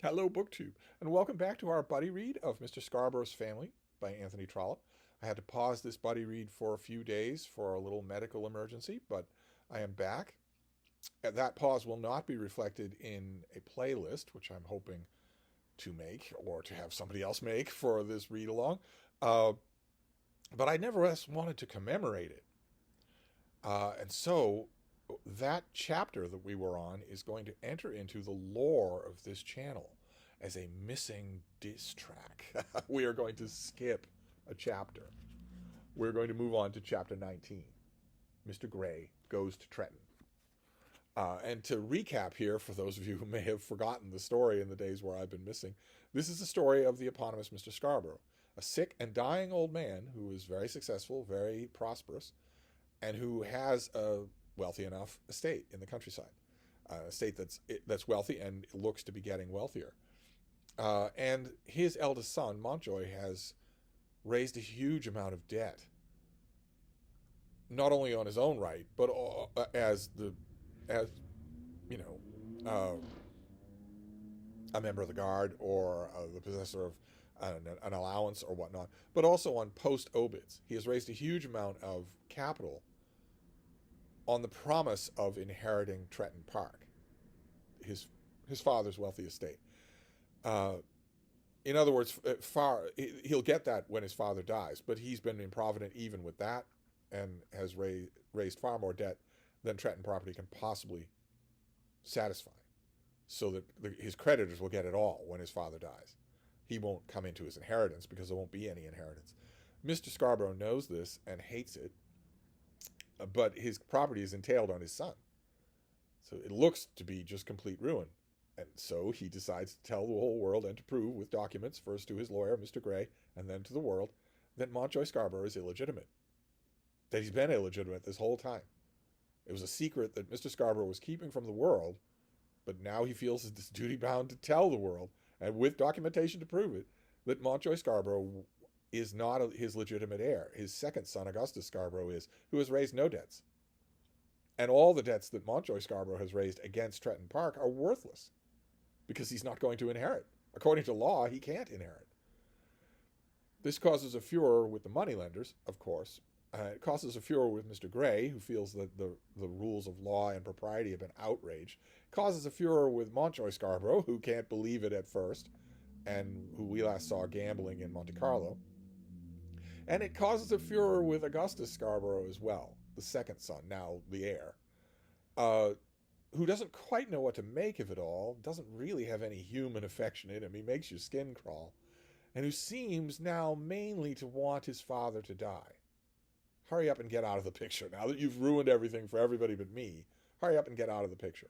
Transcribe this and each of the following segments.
Hello, BookTube, and welcome back to our buddy read of Mr. Scarborough's Family by Anthony Trollope. I had to pause this buddy read for a few days for a little medical emergency, but I am back. That pause will not be reflected in a playlist, which I'm hoping to make or to have somebody else make for this read along. Uh, but I nevertheless wanted to commemorate it. And so that chapter that we were on is going to enter into the lore of this channel as a missing diss track. We are going to skip a chapter. We're going to move on to chapter 19. Mr. Gray goes to Tretton. And to recap here, for those of you who may have forgotten the story in the days where I've been missing, this is the story of the eponymous Mr. Scarborough, a sick and dying old man who is very successful, very prosperous, and who has a wealthy enough estate in the countryside, a estate that's wealthy and looks to be getting wealthier. And his eldest son, Montjoy, has raised a huge amount of debt, not only on his own right, but as you know, a member of the guard or the possessor of an allowance or whatnot, but also on post obits. He has raised a huge amount of capital on the promise of inheriting Tretton Park, his father's wealthy estate. In other words, he'll get that when his father dies, but he's been improvident even with that, and has raised far more debt than Tretton property can possibly satisfy, so that his creditors will get it all when his father dies. He won't come into his inheritance because there won't be any inheritance. Mr. Scarborough knows this and hates it, but his property is entailed on his son. So it looks to be just complete ruin. And so he decides to tell the whole world and to prove with documents, first to his lawyer, Mr. Gray, and then to the world, that Montjoy Scarborough is illegitimate. That he's been illegitimate this whole time. It was a secret that Mr. Scarborough was keeping from the world, but now he feels it's duty bound to tell the world, and with documentation to prove it, that Montjoy Scarborough is not his legitimate heir. His second son, Augustus Scarborough, is, who has raised no debts. And all the debts that Montjoy Scarborough has raised against Tretton Park are worthless, because he's not going to inherit. According to law, he can't inherit. This causes a furor with the moneylenders, of course. It causes a furor with Mr. Gray, who feels that the rules of law and propriety have been outraged. It causes a furor with Montjoy Scarborough, who can't believe it at first, and who we last saw gambling in Monte Carlo. And it causes a furor with Augustus Scarborough as well, the second son, now the heir, who doesn't quite know what to make of it all, doesn't really have any human affection in him, he makes your skin crawl, and who seems now mainly to want his father to die. Hurry up and get out of the picture. Now that you've ruined everything for everybody but me, hurry up and get out of the picture.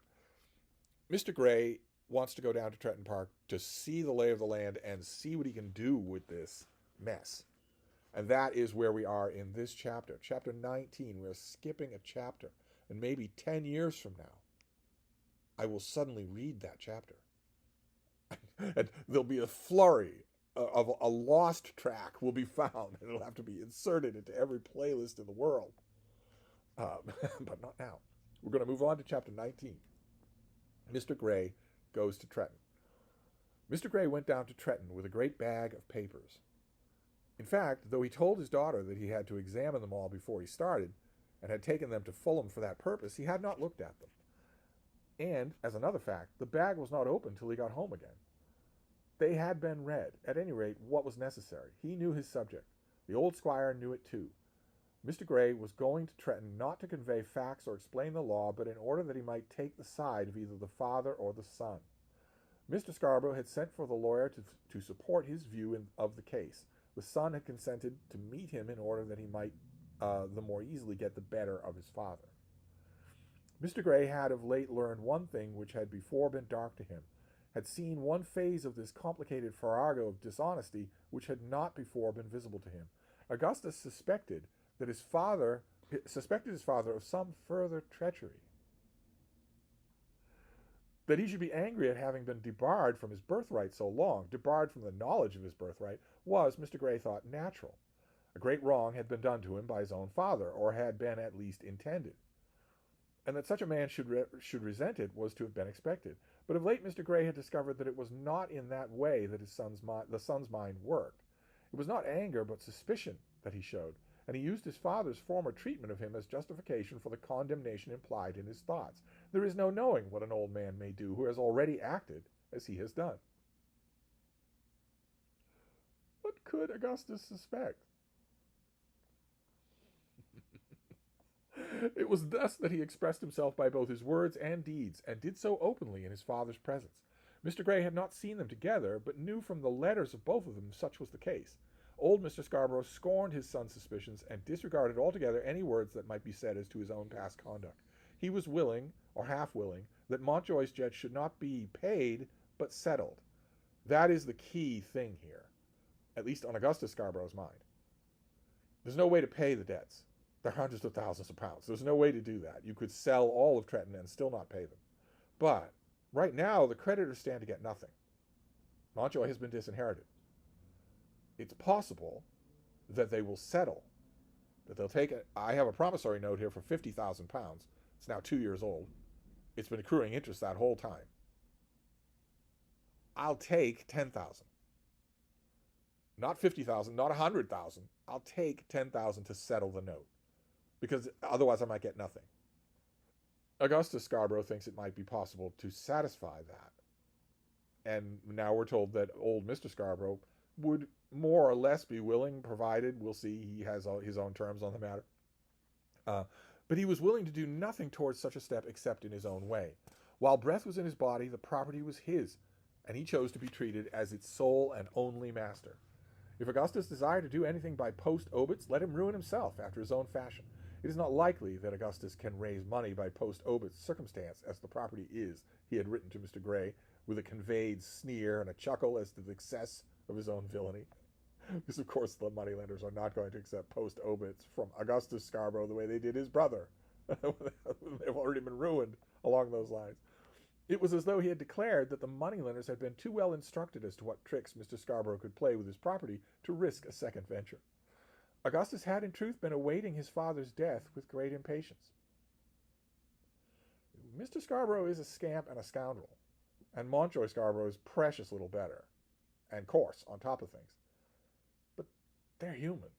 Mr. Gray wants to go down to Tretton Park to see the lay of the land and see what he can do with this mess. And that is where we are in this chapter. Chapter 19, we're skipping a chapter. And maybe 10 years from now, I will suddenly read that chapter. And there'll be a flurry of a lost track will be found, and it'll have to be inserted into every playlist in the world. But not now. We're going to move on to chapter 19. Mr. Gray goes to Tretton. Mr. Gray went down to Tretton with a great bag of papers. In fact, though he told his daughter that he had to examine them all before he started, and had taken them to Fulham for that purpose, he had not looked at them. And, as another fact, the bag was not opened till he got home again. They had been read, at any rate, what was necessary. He knew his subject. The old squire knew it too. Mr. Gray was going to Tretton not to convey facts or explain the law, but in order that he might take the side of either the father or the son. Mr. Scarborough had sent for the lawyer to support his view of the case. The son had consented to meet him in order that he might the more easily get the better of his father. Mr. Gray had of late learned one thing which had before been dark to him, had seen one phase of this complicated farrago of dishonesty which had not before been visible to him. Augustus suspected his father of some further treachery. That he should be angry at having been debarred from his birthright so long, debarred from the knowledge of his birthright, was, Mr. Gray thought, natural. A great wrong had been done to him by his own father, or had been at least intended. And that such a man should resent it was to have been expected. But of late Mr. Grey had discovered that it was not in that way that the son's mind worked. It was not anger but suspicion that he showed, and he used his father's former treatment of him as justification for the condemnation implied in his thoughts. There is no knowing what an old man may do who has already acted as he has done. What could Augustus suspect? It was thus that he expressed himself by both his words and deeds, and did so openly in his father's presence. Mr. Grey had not seen them together, but knew from the letters of both of them such was the case. Old Mr. Scarborough scorned his son's suspicions, and disregarded altogether any words that might be said as to his own past conduct. He was willing, or half willing, that Mountjoy's debt should not be paid, but settled. That is the key thing here, at least on Augustus Scarborough's mind. There's no way to pay the debts. They're hundreds of thousands of pounds. There's no way to do that. You could sell all of Tretton and still not pay them. But right now, the creditors stand to get nothing. Mountjoy has been disinherited. It's possible that they will settle, that they'll take it. I have a promissory note here for £50,000. It's now 2 years old. It's been accruing interest that whole time. I'll take 10,000. Not 50,000, not 100,000. I'll take 10,000 to settle the note, because otherwise I might get nothing. Augustus Scarborough thinks it might be possible to satisfy that. And now we're told that old Mr. Scarborough would more or less be willing, provided, we'll see, he has his own terms on the matter. But he was willing to do nothing towards such a step except in his own way. While breath was in his body, the property was his, and he chose to be treated as its sole and only master. If Augustus desired to do anything by post obits, let him ruin himself after his own fashion. It is not likely that Augustus can raise money by post obits circumstance, as the property is, he had written to Mr. Grey, with a conveyed sneer and a chuckle as to the excess of his own villainy. Because, of course, the moneylenders are not going to accept post obits from Augustus Scarborough the way they did his brother. They've already been ruined along those lines. It was as though he had declared that the moneylenders had been too well instructed as to what tricks Mr. Scarborough could play with his property to risk a second venture. Augustus had in truth been awaiting his father's death with great impatience. Mr. Scarborough is a scamp and a scoundrel, and Mountjoy Scarborough is precious little better, and coarse on top of things. But they're human,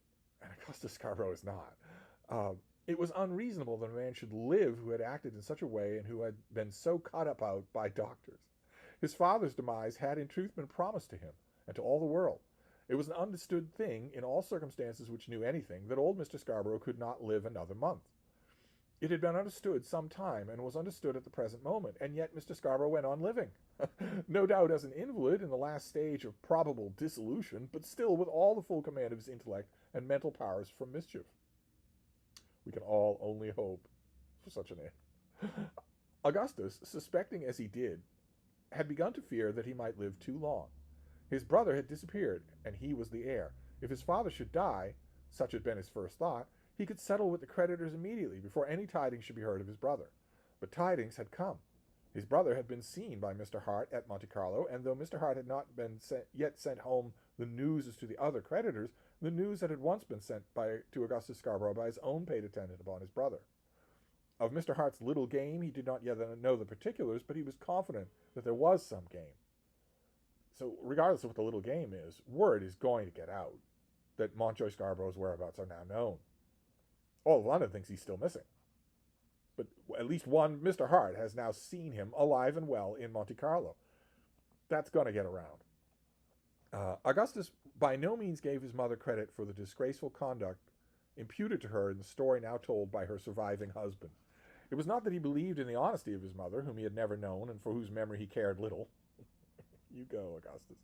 and Augustus Scarborough is not. It was unreasonable that a man should live who had acted in such a way and who had been so cut about by doctors. His father's demise had in truth been promised to him and to all the world. It was an understood thing in all circumstances which knew anything that old Mr. Scarborough could not live another month. It had been understood some time and was understood at the present moment, and yet Mr. Scarborough went on living, no doubt as an invalid in the last stage of probable dissolution, but still with all the full command of his intellect and mental powers from mischief. We can all only hope for such an end. Augustus, suspecting as he did, had begun to fear that he might live too long. His brother had disappeared, and he was the heir. If his father should die, such had been his first thought, he could settle with the creditors immediately, before any tidings should be heard of his brother. But tidings had come. His brother had been seen by Mr. Hart at Monte Carlo, and though Mr. Hart had not yet sent home the news as to the other creditors, the news had at once been sent to Augustus Scarborough by his own paid attendant upon his brother. Of Mr. Hart's little game he did not yet know the particulars, but he was confident that there was some game. So regardless of what the little game is, word is going to get out that Mountjoy Scarborough's whereabouts are now known. All of London thinks he's still missing. But at least one Mr. Hart has now seen him alive and well in Monte Carlo. That's going to get around. Augustus by no means gave his mother credit for the disgraceful conduct imputed to her in the story now told by her surviving husband. It was not that he believed in the honesty of his mother, whom he had never known and for whose memory he cared little. You go, Augustus.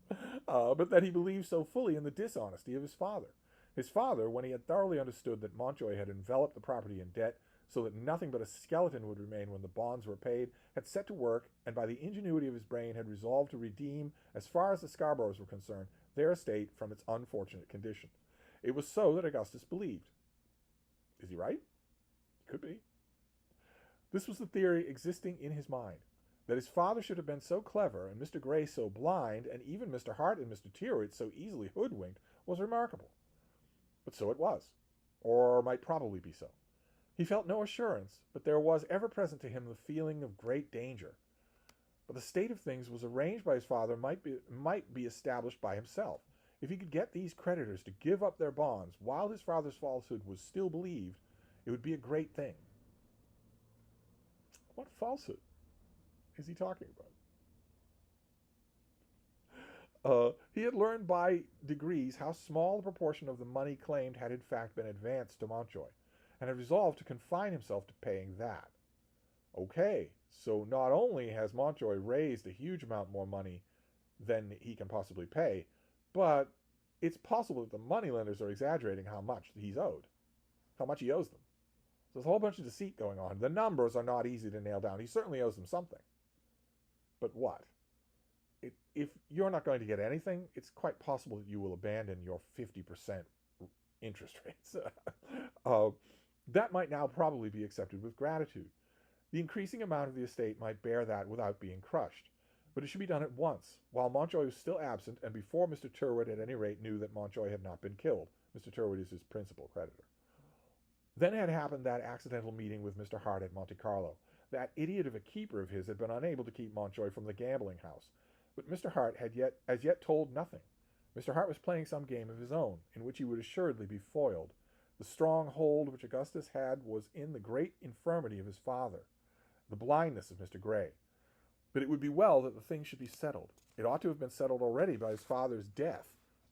But that he believed so fully in the dishonesty of his father. His father, when he had thoroughly understood that Mountjoy had enveloped the property in debt, so that nothing but a skeleton would remain when the bonds were paid, had set to work, and by the ingenuity of his brain had resolved to redeem, as far as the Scarboroughs were concerned, their estate from its unfortunate condition. It was so that Augustus believed. Is he right? Could be. This was the theory existing in his mind. That his father should have been so clever, and Mr. Grey so blind, and even Mr. Hart and Mr. Tyrwhitt so easily hoodwinked, was remarkable. But so it was, or might probably be so. He felt no assurance, but there was ever present to him the feeling of great danger. But the state of things was arranged by his father might be established by himself. If he could get these creditors to give up their bonds while his father's falsehood was still believed, it would be a great thing. What falsehood is he talking about? He had learned by degrees how small a proportion of the money claimed had in fact been advanced to Mountjoy, and had resolved to confine himself to paying that. Okay, so not only has Mountjoy raised a huge amount more money than he can possibly pay, but it's possible that the moneylenders are exaggerating how much he owes them. So there's a whole bunch of deceit going on. The numbers are not easy to nail down. He certainly owes them something. But what? If you're not going to get anything, it's quite possible that you will abandon your 50% interest rates. That might now probably be accepted with gratitude. The increasing amount of the estate might bear that without being crushed, but it should be done at once, while Mountjoy was still absent, and before Mr. Tyrwhitt at any rate knew that Mountjoy had not been killed. Mr. Tyrwhitt is his principal creditor. Then had happened that accidental meeting with Mr. Hart at Monte Carlo. That idiot of a keeper of his had been unable to keep Mountjoy from the gambling house, but Mr. Hart had as yet told nothing. Mr. Hart was playing some game of his own, in which he would assuredly be foiled. The strong hold which Augustus had was in the great infirmity of his father, the blindness of Mr. Grey. But it would be well that the thing should be settled. It ought to have been settled already by his father's death,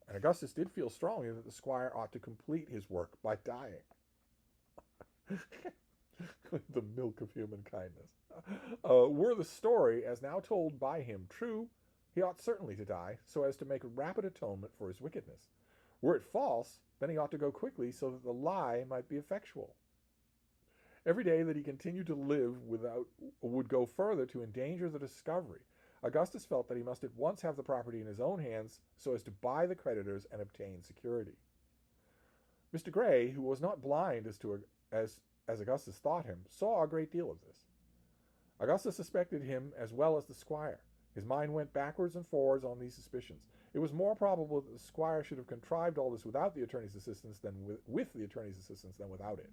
and Augustus did feel strongly that the squire ought to complete his work by dying. The milk of human kindness. Were the story, as now told by him, true, he ought certainly to die, so as to make a rapid atonement for his wickedness. Were it false, then he ought to go quickly, so that the lie might be effectual. Every day that he continued to live would go further to endanger the discovery. Augustus felt that he must at once have the property in his own hands, so as to buy the creditors and obtain security. Mr. Grey, who was not blind as Augustus thought him, saw a great deal of this. Augustus suspected him as well as the squire. His mind went backwards and forwards on these suspicions. It was more probable that the squire should have contrived all this without the attorney's assistance than with the attorney's assistance than without it.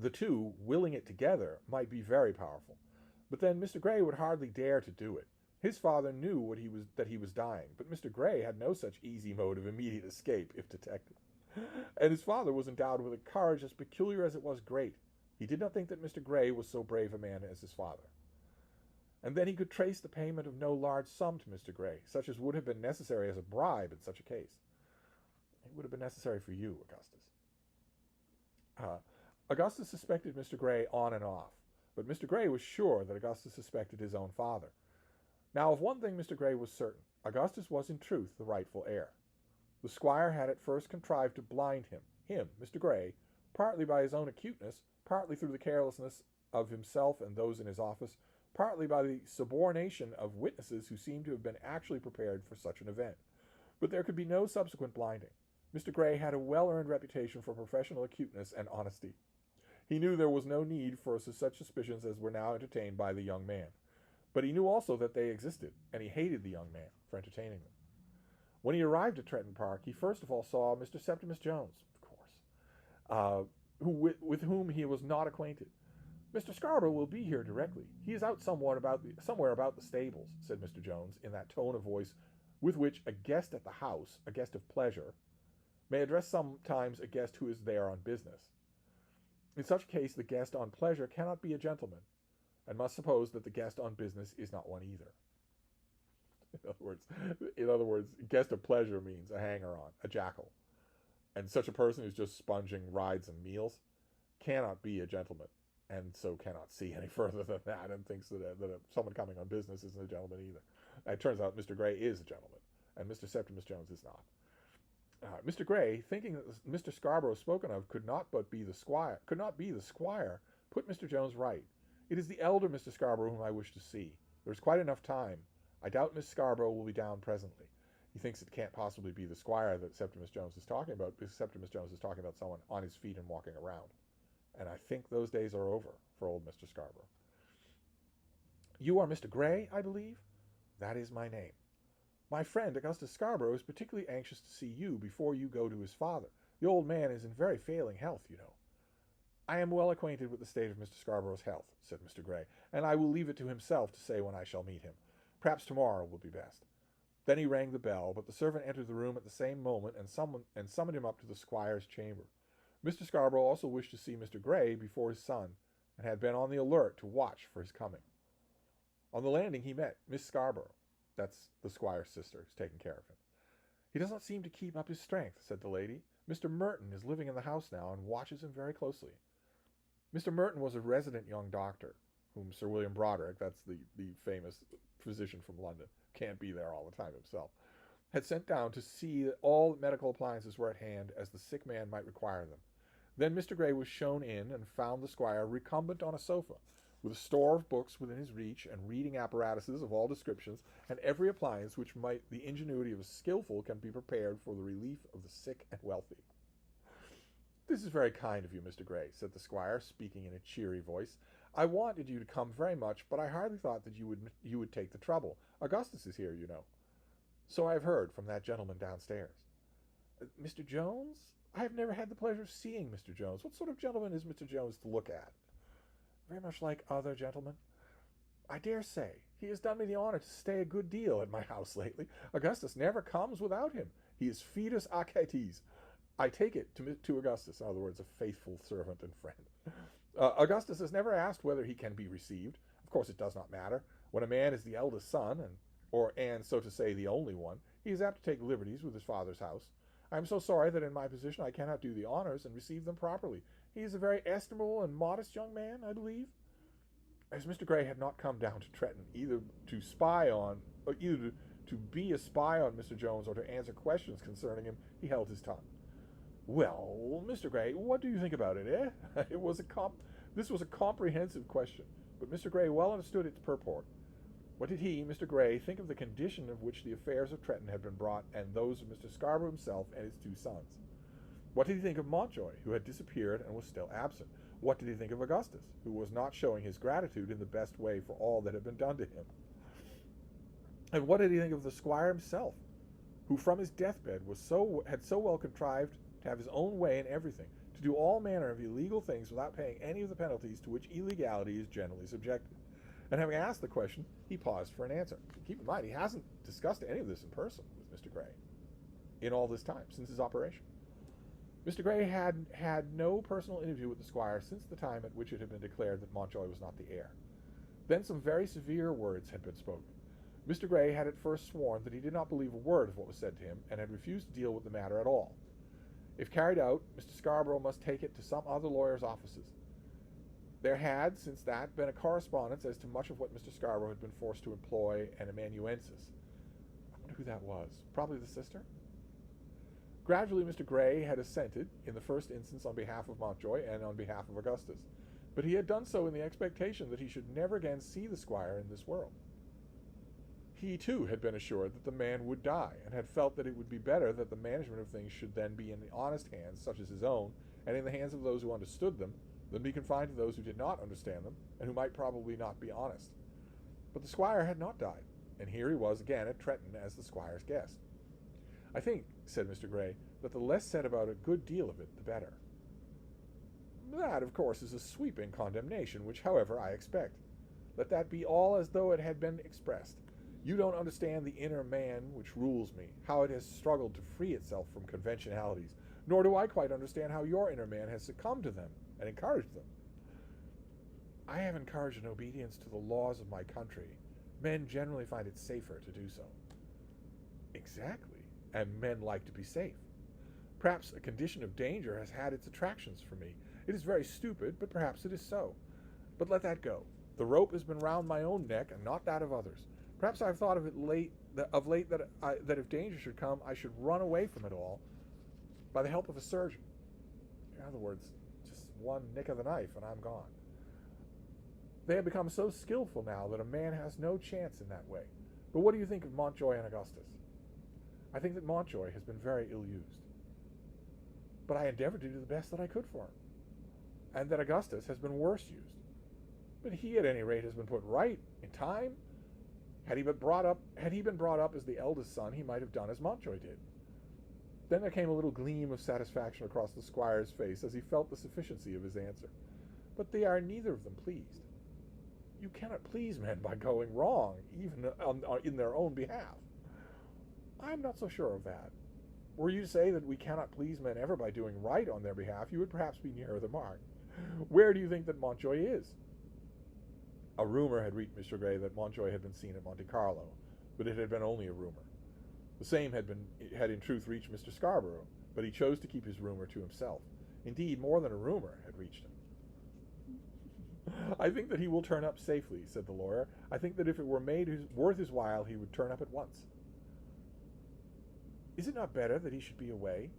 The two, willing it together, might be very powerful. But then Mr. Grey would hardly dare to do it. His father knew that he was dying, but Mr. Grey had no such easy mode of immediate escape if detected. And his father was endowed with a courage as peculiar as it was great. He did not think that Mr. Grey was so brave a man as his father. And then he could trace the payment of no large sum to Mr. Grey, such as would have been necessary as a bribe in such a case. It would have been necessary for you, Augustus. Augustus suspected Mr. Grey on and off, but Mr. Grey was sure that Augustus suspected his own father. Now, of one thing Mr. Grey was certain. Augustus was in truth the rightful heir. The squire had at first contrived to blind him, Mr. Grey, partly by his own acuteness, partly through the carelessness of himself and those in his office, partly by the subornation of witnesses who seemed to have been actually prepared for such an event. But there could be no subsequent blinding. Mr. Grey had a well-earned reputation for professional acuteness and honesty. He knew there was no need for such suspicions as were now entertained by the young man. But he knew also that they existed, and he hated the young man for entertaining them. When he arrived at Tretton Park, he first of all saw Mr. Septimus Jones, of course, with whom he was not acquainted. "Mr. Scarborough will be here directly. He is out somewhere about the stables," said Mr. Jones, in that tone of voice with which a guest at the house, a guest of pleasure, may address sometimes a guest who is there on business. In such a case, the guest on pleasure cannot be a gentleman, and must suppose that the guest on business is not one either. In other words, guest of pleasure means a hanger-on, a jackal. And such a person who's just sponging rides and meals cannot be a gentleman, and so cannot see any further than that, and thinks that someone coming on business isn't a gentleman either. It turns out Mr. Grey is a gentleman, and Mr. Septimus Jones is not. Mr. Grey, thinking that Mr. Scarborough spoken of could not be the squire, put Mr. Jones right. "It is the elder Mr. Scarborough whom I wish to see. There is quite enough time. I doubt Miss Scarborough will be down presently." He thinks it can't possibly be the squire that Septimus Jones is talking about, because Septimus Jones is talking about someone on his feet and walking around. And I think those days are over for old Mr. Scarborough. "You are Mr. Grey, I believe?" "That is my name." "My friend Augustus Scarborough is particularly anxious to see you before you go to his father. The old man is in very failing health, you know." I am well acquainted with the state of Mr. Scarborough's health, said Mr. Grey, and I will leave it to himself to say when I shall meet him. Perhaps tomorrow will be best. Then he rang the bell, but the servant entered the room at the same moment and summoned him up to the squire's chamber. Mr. Scarborough also wished to see Mr. Grey before his son, and had been on the alert to watch for his coming. On the landing he met Miss Scarborough. That's the squire's sister who's taking care of him. He does not seem to keep up his strength, said the lady. Mr. Merton is living in the house now and watches him very closely. Mr. Merton was a resident young doctor, whom Sir William Broderick, that's the famous physician from London, can't be there all the time himself, had sent down to see that all medical appliances were at hand as the sick man might require them. Then Mr. Grey was shown in and found the squire recumbent on a sofa, with a store of books within his reach and reading apparatuses of all descriptions and every appliance which might the ingenuity of a skillful can be prepared for the relief of the sick and wealthy. This is very kind of you, Mr. Grey, said the squire, speaking in a cheery voice. I wanted you to come very much, but I hardly thought that you would take the trouble. Augustus is here, you know. So I have heard from that gentleman downstairs. Mr. Jones? I have never had the pleasure of seeing Mr. Jones. What sort of gentleman is Mr. Jones to look at? Very much like other gentlemen. I dare say. He has done me the honor to stay a good deal at my house lately. Augustus never comes without him. He is fidus Achates. I take it to Augustus, in other words, a faithful servant and friend. Augustus has never asked whether he can be received. Of course, it does not matter. When a man is the eldest son, and so to say the only one, he is apt to take liberties with his father's house. I am so sorry that in my position I cannot do the honors and receive them properly. He is a very estimable and modest young man, I believe. As Mr. Grey had not come down to Tretton either to be a spy on Mr. Jones or to answer questions concerning him, he held his tongue. Well, Mr. Grey, what do you think about it, eh? This was a comprehensive question, but Mr. Grey well understood its purport. What did he, Mr. Grey, think of the condition of which the affairs of Tretton had been brought, and those of Mr. Scarborough himself and his two sons? What did he think of Montjoy, who had disappeared and was still absent? What did he think of Augustus, who was not showing his gratitude in the best way for all that had been done to him? And what did he think of the squire himself, who from his deathbed had so well contrived to have his own way in everything, to do all manner of illegal things without paying any of the penalties to which illegality is generally subjected? And having asked the question, he paused for an answer. Keep in mind, he hasn't discussed any of this in person with Mr. Grey in all this time, since his operation. Mr. Grey had had no personal interview with the squire since the time at which it had been declared that Montjoy was not the heir. Then some very severe words had been spoken. Mr. Grey had at first sworn that he did not believe a word of what was said to him, and had refused to deal with the matter at all. If carried out, Mr. Scarborough must take it to some other lawyer's offices. There had, since that, been a correspondence as to much of what Mr. Scarborough had been forced to employ an amanuensis. I wonder who that was. Probably the sister? Gradually Mr. Grey had assented, in the first instance on behalf of Montjoy and on behalf of Augustus, but he had done so in the expectation that he should never again see the squire in this world. He, too, had been assured that the man would die, and had felt that it would be better that the management of things should then be in honest hands, such as his own, and in the hands of those who understood them, than be confined to those who did not understand them, and who might probably not be honest. But the squire had not died, and here he was again at Tretton as the squire's guest. I think, said Mr. Grey, that the less said about a good deal of it, the better. That, of course, is a sweeping condemnation, which, however, I expect. Let that be all as though it had been expressed. You don't understand the inner man which rules me, how it has struggled to free itself from conventionalities, nor do I quite understand how your inner man has succumbed to them and encouraged them. I have encouraged an obedience to the laws of my country. Men generally find it safer to do so. Exactly, and men like to be safe. Perhaps a condition of danger has had its attractions for me. It is very stupid, but perhaps it is so. But let that go. The rope has been round my own neck, and not that of others. Perhaps I have thought of late that if danger should come, I should run away from it all by the help of a surgeon. In other words, just one nick of the knife, and I'm gone. They have become so skillful now that a man has no chance in that way. But what do you think of Montjoy and Augustus? I think that Montjoy has been very ill-used. But I endeavored to do the best that I could for him. And that Augustus has been worse used. But he, at any rate, has been put right in time. Had he been brought up as the eldest son, he might have done as Montjoy did. Then there came a little gleam of satisfaction across the squire's face as he felt the sufficiency of his answer. But they are neither of them pleased. You cannot please men by going wrong, even in their own behalf. I am not so sure of that. Were you to say that we cannot please men ever by doing right on their behalf, you would perhaps be nearer the mark. Where do you think that Montjoy is? A rumor had reached Mr. Grey that Montjoy had been seen at Monte Carlo, but it had been only a rumor. The same had in truth reached Mr. Scarborough, but he chose to keep his rumor to himself. Indeed, more than a rumor had reached him. I think that he will turn up safely, said the lawyer. I think that if it were made worth his while, he would turn up at once. Is it not better that he should be away?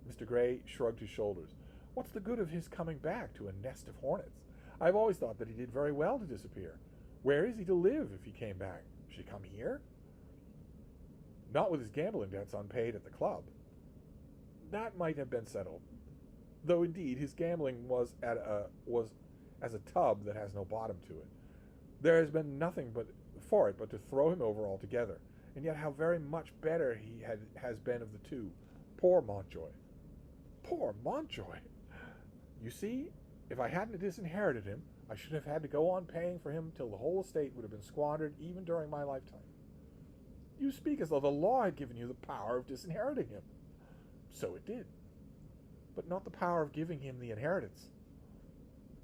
Mr. Grey shrugged his shoulders. What's the good of his coming back to a nest of hornets? I've always thought that he did very well to disappear. Where is he to live if he came back? Should he come here? Not with his gambling debts unpaid at the club. That might have been settled, though indeed his gambling was as a tub that has no bottom to it. There has been nothing but to throw him over altogether, and yet how very much better he has been of the two. Poor Montjoy. Poor Montjoy! You see, if I hadn't disinherited him, I should have had to go on paying for him till the whole estate would have been squandered even during my lifetime. You speak as though the law had given you the power of disinheriting him. So it did, but not the power of giving him the inheritance.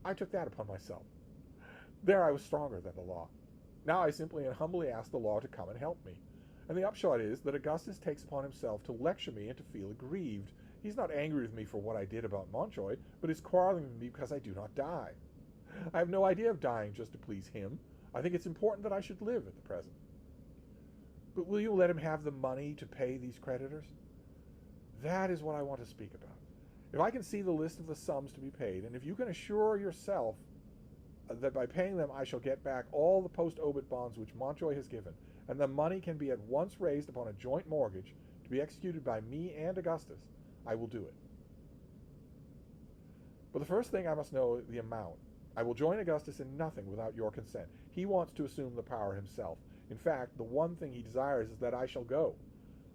I took that upon myself. There I was stronger than the law. Now I simply and humbly ask the law to come and help me. And the upshot is that Augustus takes upon himself to lecture me and to feel aggrieved. He's not angry with me for what I did about Montjoy, but is quarreling with me because I do not die. I have no idea of dying just to please him. I think it's important that I should live at the present. But will you let him have the money to pay these creditors? That is what I want to speak about. If I can see the list of the sums to be paid, and if you can assure yourself that by paying them I shall get back all the post-obit bonds which Montjoy has given, and the money can be at once raised upon a joint mortgage to be executed by me and Augustus, I will do it. But the first thing I must know the amount. I will join Augustus in nothing without your consent. He wants to assume the power himself. In fact, the one thing he desires is that I shall go.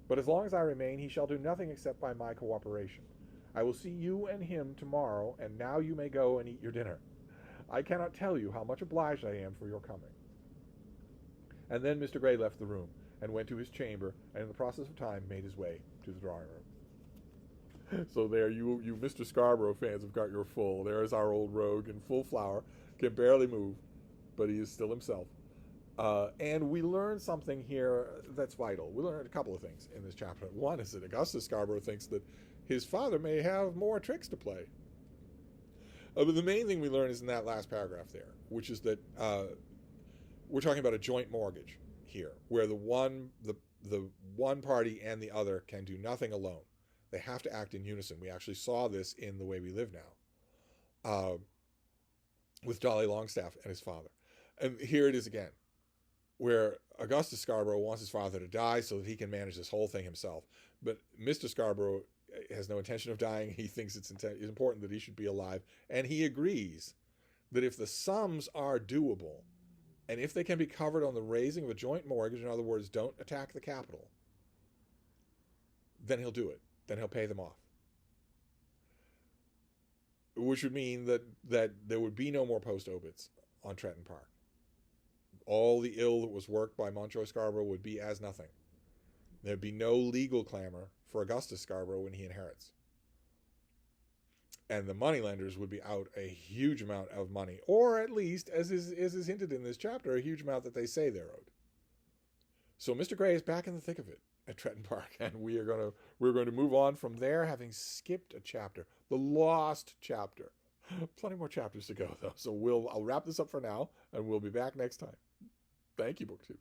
But as long as I remain, he shall do nothing except by my cooperation. I will see you and him tomorrow, and now you may go and eat your dinner. I cannot tell you how much obliged I am for your coming. And then Mr. Grey left the room, and went to his chamber, and in the process of time made his way to the drawing room. So there, you Mr. Scarborough fans have got your full. There is our old rogue in full flower, can barely move, but he is still himself. And we learn something here that's vital. We learned a couple of things in this chapter. One is that Augustus Scarborough thinks that his father may have more tricks to play. But the main thing we learn is in that last paragraph there, which is that we're talking about a joint mortgage here, where the one party and the other can do nothing alone. They have to act in unison. We actually saw this in The Way We Live Now, with Dolly Longstaff and his father. And here it is again, where Augustus Scarborough wants his father to die so that he can manage this whole thing himself. But Mr. Scarborough has no intention of dying. He thinks it's important that he should be alive. And he agrees that if the sums are doable, and if they can be covered on the raising of a joint mortgage, in other words, don't attack the capital, then he'll do it. Then he'll pay them off. Which would mean that there would be no more post-obits on Tretton Park. All the ill that was worked by Montjoy Scarborough would be as nothing. There'd be no legal clamor for Augustus Scarborough when he inherits. And the moneylenders would be out a huge amount of money, or at least, as is hinted in this chapter, a huge amount that they say they're owed. So Mr. Grey is back in the thick of it at Tretton Park, and we're going to move on from there, having skipped a chapter, the lost chapter. Plenty more chapters to go, though. So I'll wrap this up for now, and we'll be back next time. Thank you, BookTube.